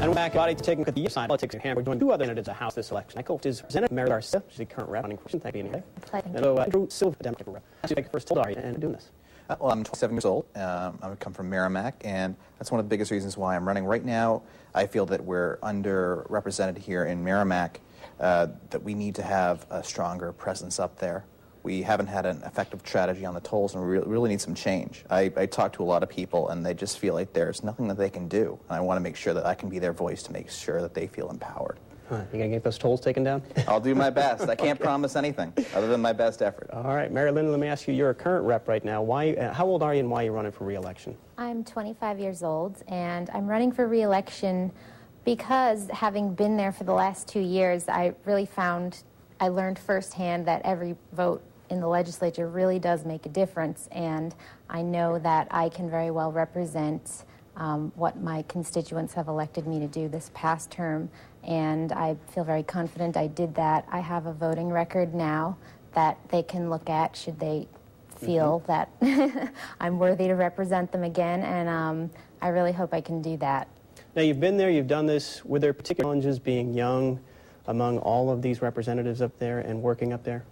And we're back to taking a look at the side politics in hand. We're doing two other candidates of House this election. My co-host is Representative Mary Garcia. She's the current rep running for Thank you for being here. And Andrew Silva, Democratic rep. Thank you first told Ari and doing this. Well, I'm 27 years old. I come from Merrimack, and that's one of the biggest reasons why I'm running. Right now, I feel that we're underrepresented here in Merrimack, that we need to have a stronger presence up there. We haven't had an effective strategy on the tolls, and we really need some change. I talk to a lot of people, and they just feel like there's nothing that they can do. And I want to make sure that I can be their voice to make sure that they feel empowered. You going to get those tolls taken down? I'll do my best. I can't promise anything other than my best effort. All right, Mary Lynn, let me ask you, you're a current rep right now. How old are you and why are you running for re-election? I'm 25 years old, and I'm running for re-election because, having been there for the last 2 years, I learned firsthand that every vote in the legislature really does make a difference, and I know that I can very well represent what my constituents have elected me to do this past term, and I feel very confident I did that. I have a voting record now that they can look at should they feel that I'm worthy to represent them again, and I really hope I can do that. Now, you've been there, you've done this. Were there particular challenges being young among all of these representatives up there and working up there?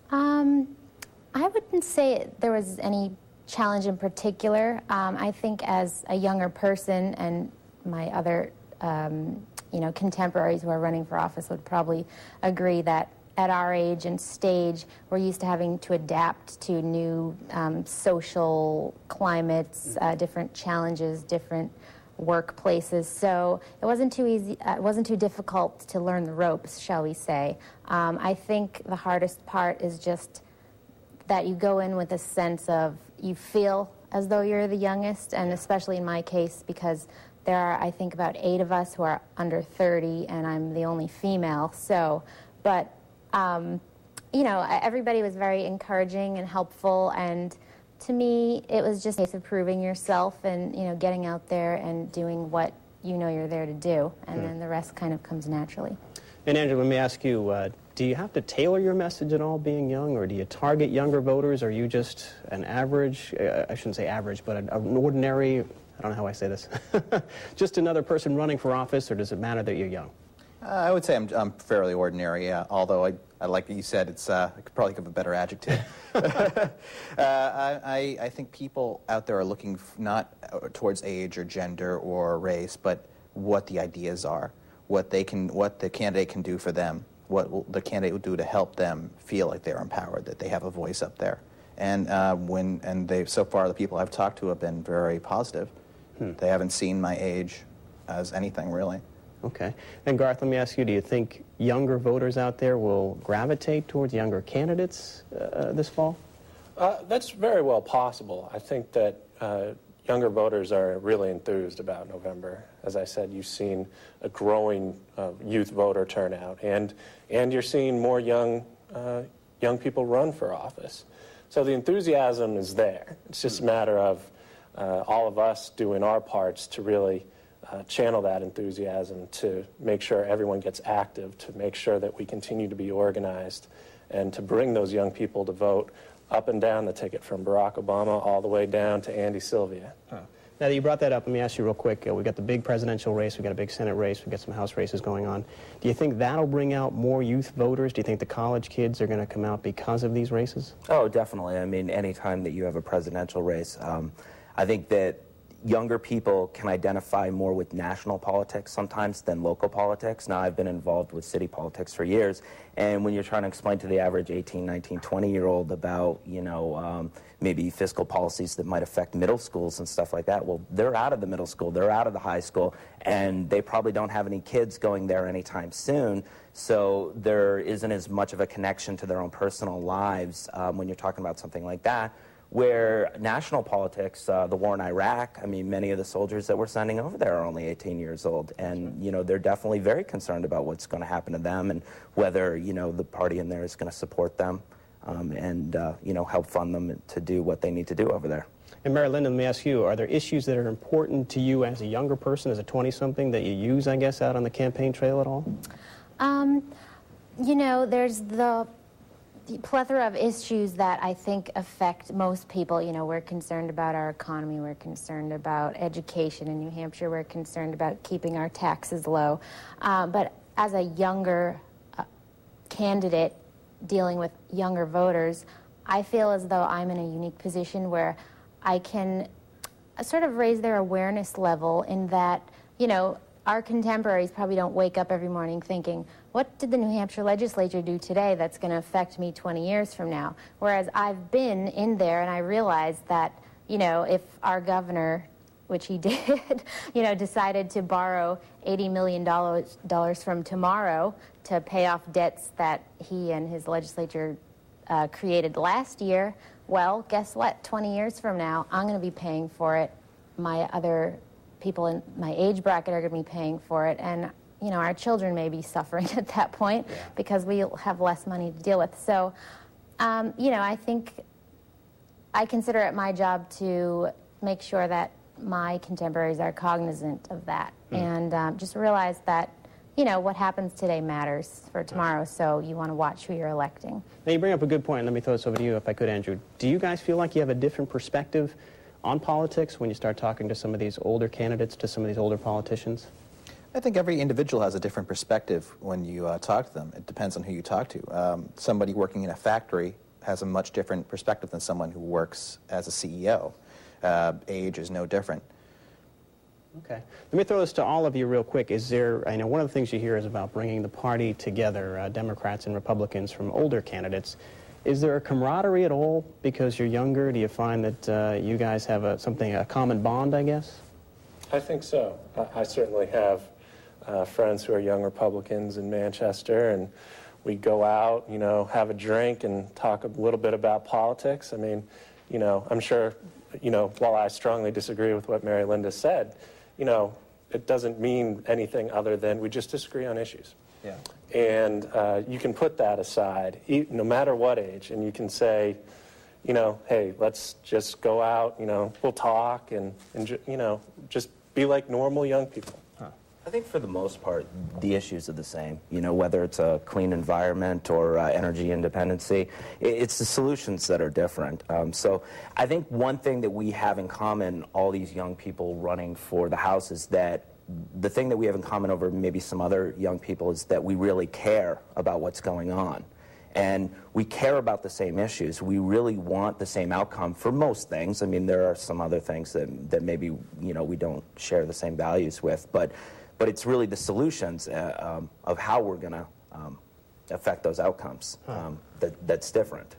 I wouldn't say there was any challenge in particular. I think as a younger person, and my other contemporaries who are running for office would probably agree that at our age and stage, we're used to having to adapt to new social climates, different challenges, different workplaces. So it wasn't too easy, it wasn't too difficult to learn the ropes, shall we say. I think the hardest part is just that you go in with a sense of, you feel as though you're the youngest, and especially in my case, because there are, I think, about 8 of us who are under 30, and I'm the only female. So, but, everybody was very encouraging and helpful, and to me, it was just a case of proving yourself and, getting out there and doing what you know you're there to do, and then the rest kind of comes naturally. And Andrew, let me ask you, do you have to tailor your message at all being young, or do you target younger voters? Are you just an average, I shouldn't say average, but an ordinary, I don't know how I say this, just another person running for office, or does it matter that you're young? I would say I'm fairly ordinary, yeah, although I like what you said, I could probably give a better adjective. I think people out there are looking not towards age or gender or race, but what the ideas are, what the candidate can do for them, what the candidate will do to help them feel like they're empowered, that they have a voice up there. And so far the people I've talked to have been very positive. They haven't seen my age as anything really. Okay. And Garth, let me ask you, do you think younger voters out there will gravitate towards younger candidates this fall? That's very well possible. I think that younger voters are really enthused about November. As I said, you've seen a growing youth voter turnout, and you're seeing more young people run for office. So the enthusiasm is there. It's just a matter of all of us doing our parts to really channel that enthusiasm, to make sure everyone gets active, to make sure that we continue to be organized, and to bring those young people to vote up and down the ticket, from Barack Obama all the way down to Andy Sylvia. Now that you brought that up, let me ask you real quick. We've got the big presidential race, we've got a big Senate race, we've got some House races going on. Do you think that'll bring out more youth voters? Do you think the college kids are going to come out because of these races? Oh, definitely. I mean, any time that you have a presidential race, I think that younger people can identify more with national politics sometimes than local politics. Now, I've been involved with city politics for years, and when you're trying to explain to the average 18, 19, 20-year-old about, maybe fiscal policies that might affect middle schools and stuff like that, well, they're out of the middle school, they're out of the high school, and they probably don't have any kids going there anytime soon, so there isn't as much of a connection to their own personal lives when you're talking about something like that. Where national politics, the war in Iraq, I mean, many of the soldiers that we're sending over there are only 18 years old, and, they're definitely very concerned about what's going to happen to them and whether, the party in there is going to support them and, help fund them to do what they need to do over there. And Mary Lynn, let me ask you, are there issues that are important to you as a younger person, as a 20-something, that you use, I guess, out on the campaign trail at all? There's the plethora of issues that I think affect most people. You know, we're concerned about our economy, we're concerned about education in New Hampshire, we're concerned about keeping our taxes low. But as a younger candidate dealing with younger voters, I feel as though I'm in a unique position where I can sort of raise their awareness level in that, you know, our contemporaries probably don't wake up every morning thinking, what did the New Hampshire legislature do today that's going to affect me 20 years from now? Whereas I've been in there and I realized that, you know, if our governor, which he did, you know, decided to borrow $80 million from tomorrow to pay off debts that he and his legislature created last year, well, guess what? 20 years from now, I'm going to be paying for it. My other people in my age bracket are going to be paying for it, and you know, our children may be suffering at that point because we'll have less money to deal with. So, you know, I think I consider it my job to make sure that my contemporaries are cognizant of that and just realize that, you know, what happens today matters for tomorrow, so you want to watch who you're electing. Now, you bring up a good point. Let me throw this over to you, if I could, Andrew. Do you guys feel like you have a different perspective on politics when you start talking to some of these older candidates, to some of these older politicians? I think every individual has a different perspective when you talk to them. It depends on who you talk to. Somebody working in a factory has a much different perspective than someone who works as a CEO. Age is no different. Okay. Let me throw this to all of you real quick. Is there, I know one of the things you hear is about bringing the party together, Democrats and Republicans from older candidates. Is there a camaraderie at all because you're younger? Do you find that you guys have a common bond, I guess? I think so. I certainly have friends who are young Republicans in Manchester, and we go out, you know, have a drink and talk a little bit about politics. I mean, you know, I'm sure, you know, while I strongly disagree with what Mary Linda said, you know, it doesn't mean anything other than we just disagree on issues. Yeah. And you can put that aside, no matter what age, and you can say, you know, hey, let's just go out, you know, we'll talk and you know, just be like normal young people. I think for the most part, the issues are the same. You know, whether it's a clean environment or energy independency, it's the solutions that are different. So I think one thing that we have in common, all these young people running for the House, is that the thing that we have in common over maybe some other young people is that we really care about what's going on. And we care about the same issues. We really want the same outcome for most things. I mean, there are some other things that maybe, you know, we don't share the same values with. But it's really the solutions of how we're going to affect those outcomes that's different.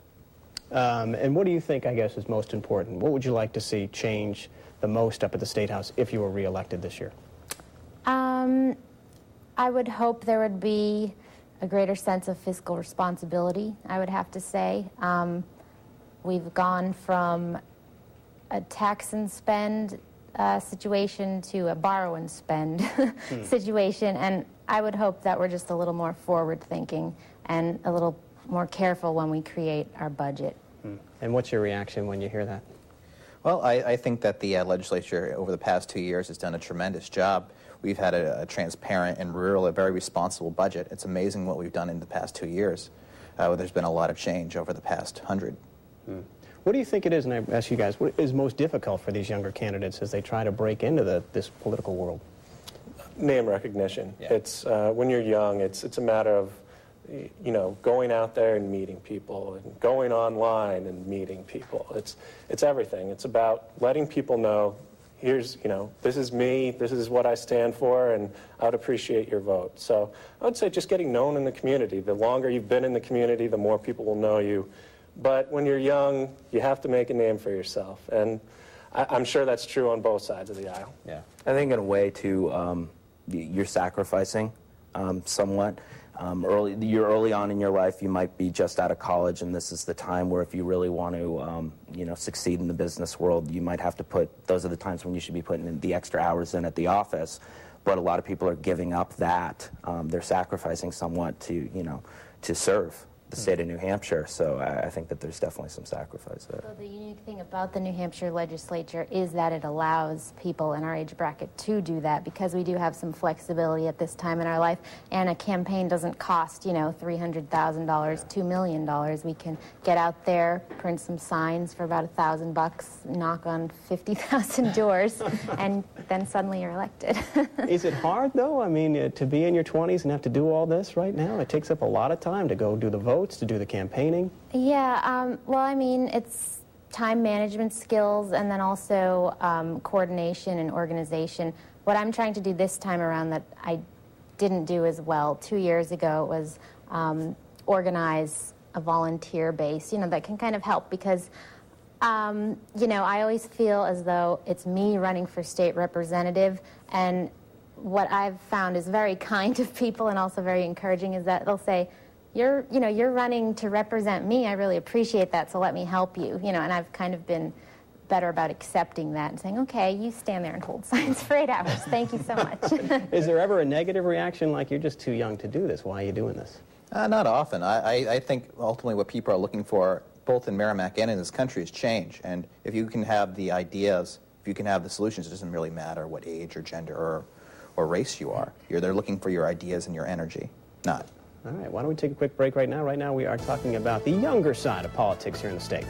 And what do you think, I guess, is most important? What would you like to see change the most up at the State House if you were reelected this year? I would hope there would be a greater sense of fiscal responsibility, I would have to say. We've gone from a tax and spend situation to a borrow and spend situation, and I would hope that we're just a little more forward-thinking and a little more careful when we create our budget. And what's your reaction when you hear that? Well, I think that the legislature over the past 2 years has done a tremendous job. We've had a transparent and a very responsible budget. It's amazing what we've done in the past 2 years. There's been a lot of change over the past 100. What do you think it is, and I ask you guys, what is most difficult for these younger candidates as they try to break into this political world? Name recognition. Yeah. It's when you're young, it's a matter of, you know, going out there and meeting people and going online and meeting people. It's everything. It's about letting people know, here's, you know, this is me, this is what I stand for, and I would appreciate your vote. So I would say just getting known in the community. The longer you've been in the community, the more people will know you. But when you're young, you have to make a name for yourself. And I'm sure that's true on both sides of the aisle. Yeah. I think in a way, too, you're sacrificing somewhat. You're early on in your life, you might be just out of college, and this is the time where if you really want to, you know, succeed in the business world, you might have to those are the times when you should be putting in the extra hours in at the office. But a lot of people are giving up that. They're sacrificing somewhat to, you know, to serve. the state of New Hampshire. So I think that there's definitely some sacrifice there. So the unique thing about the New Hampshire legislature is that it allows people in our age bracket to do that, because we do have some flexibility at this time in our life, and a campaign doesn't cost, you know, $300,000, $2 million. We can get out there, print some signs for about $1,000, knock on 50,000 doors, and then suddenly you're elected. Is it hard, though? I mean, to be in your 20s and have to do all this right now? It takes up a lot of time to go do the votes, to do the campaigning. Yeah, well, I mean, it's time management skills, and then also coordination and organization. What I'm trying to do this time around that I didn't do as well 2 years ago was organize a volunteer base, you know, that can kind of help, because you know, I always feel as though it's me running for state representative, and what I've found is very kind of people and also very encouraging is that they'll say, you're running to represent me. I really appreciate that, so let me help you. You know, and I've kind of been better about accepting that and saying, okay, you stand there and hold signs for 8 hours. Thank you so much. Is there ever a negative reaction, like you're just too young to do this? Why are you doing this? Not often. I think ultimately what people are looking for, both in Merrimack and in this country, is change. And if you can have the ideas, if you can have the solutions, it doesn't really matter what age or gender or race you are. They're looking for your ideas and your energy, not. All right, why don't we take a quick break right now? Right now we are talking about the younger side of politics here in the state.